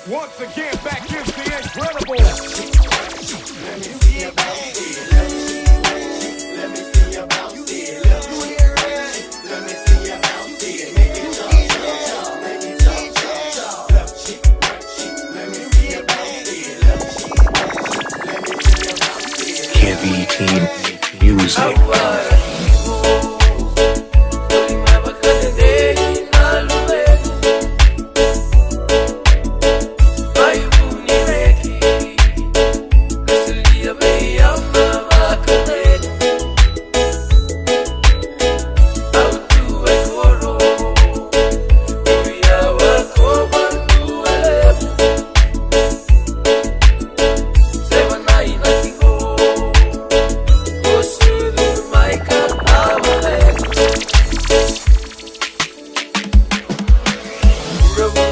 Once again, back is the incredible. Let me see you bounce it. Let me see you bounce it. Let me see you bounce it. Make it jump, jump, jump. Make it jump, jump, jump. Left cheek, right cheek. Let me see you bounce it. Left cheek, right cheek. Let me see you bounce it. Heavy Team Music. Revolution.